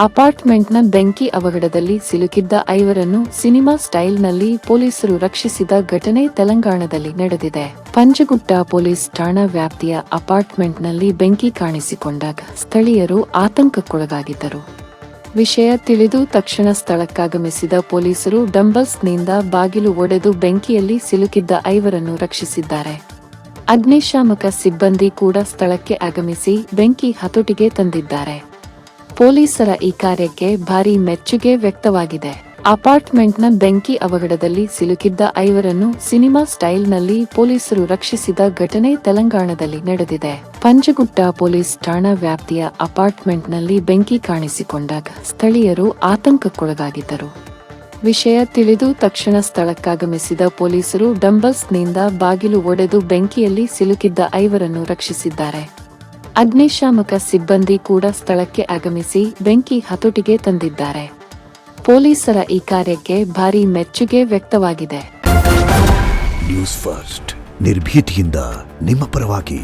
ಅಪಾರ್ಟ್ಮೆಂಟ್ನ ಬೆಂಕಿ ಅವಘಡದಲ್ಲಿ ಸಿಲುಕಿದ್ದ ಐವರನ್ನು ಸಿನಿಮಾ ಸ್ಟೈಲ್ನಲ್ಲಿ ಪೊಲೀಸರು ರಕ್ಷಿಸಿದ ಘಟನೆ ತೆಲಂಗಾಣದಲ್ಲಿ ನಡೆದಿದೆ. ಪಂಜಗುಟ್ಟ ಪೊಲೀಸ್ ಠಾಣಾ ವ್ಯಾಪ್ತಿಯ ಅಪಾರ್ಟ್ಮೆಂಟ್ನಲ್ಲಿ ಬೆಂಕಿ ಕಾಣಿಸಿಕೊಂಡಾಗ ಸ್ಥಳೀಯರು ಆತಂಕಕ್ಕೊಳಗಾಗಿದ್ದರು. ವಿಷಯ ತಿಳಿದು ತಕ್ಷಣ ಸ್ಥಳಕ್ಕಾಗಮಿಸಿದ ಪೊಲೀಸರು ಡಂಬಲ್ಸ್ನಿಂದ ಬಾಗಿಲು ಒಡೆದು ಬೆಂಕಿಯಲ್ಲಿ ಸಿಲುಕಿದ್ದ ಐವರನ್ನು ರಕ್ಷಿಸಿದ್ದಾರೆ. ಅಗ್ನಿಶಾಮಕ ಸಿಬ್ಬಂದಿ ಕೂಡ ಸ್ಥಳಕ್ಕೆ ಆಗಮಿಸಿ ಬೆಂಕಿ ಹತೋಟಿಗೆ ತಂದಿದ್ದಾರೆ. ಪೊಲೀಸರ ಈ ಕಾರ್ಯಕ್ಕೆ ಭಾರೀ ಮೆಚ್ಚುಗೆ ವ್ಯಕ್ತವಾಗಿದೆ. ಅಪಾರ್ಟ್ಮೆಂಟ್ನ ಬೆಂಕಿ ಅವಘಡದಲ್ಲಿ ಸಿಲುಕಿದ್ದ ಐವರನ್ನು ಸಿನಿಮಾ ಸ್ಟೈಲ್ನಲ್ಲಿ ಪೊಲೀಸರು ರಕ್ಷಿಸಿದ ಘಟನೆ ತೆಲಂಗಾಣದಲ್ಲಿ ನಡೆದಿದೆ. ಪಂಜಗುಟ್ಟ ಪೊಲೀಸ್ ಠಾಣಾ ವ್ಯಾಪ್ತಿಯ ಅಪಾರ್ಟ್ಮೆಂಟ್ನಲ್ಲಿ ಬೆಂಕಿ ಕಾಣಿಸಿಕೊಂಡಾಗ ಸ್ಥಳೀಯರು ಆತಂಕಕ್ಕೊಳಗಾಗಿದ್ದರು. ವಿಷಯ ತಿಳಿದು ತಕ್ಷಣ ಸ್ಥಳಕ್ಕಾಗಮಿಸಿದ ಪೊಲೀಸರು ಡಂಬಲ್ಸ್ನಿಂದ ಬಾಗಿಲು ಒಡೆದು ಬೆಂಕಿಯಲ್ಲಿ ಸಿಲುಕಿದ್ದ ಐವರನ್ನು ರಕ್ಷಿಸಿದ್ದಾರೆ. ಅಗ್ನಿಶಾಮಕ ಸಿಬ್ಬಂದಿ ಕೂಡ ಸ್ಥಳಕ್ಕೆ ಆಗಮಿಸಿ ಬೆಂಕಿ ಹತೋಟಿಗೆ ತಂದಿದ್ದಾರೆ. ಪೊಲೀಸರ ಈ ಕಾರ್ಯಕ್ಕೆ ಭಾರೀ ಮೆಚ್ಚುಗೆ ವ್ಯಕ್ತವಾಗಿದೆ. ನ್ಯೂಸ್ ಫಸ್ಟ್ ನಿರ್ಭೀತಿಯಿಂದ ನಿಮ್ಮ ಪರವಾಗಿ.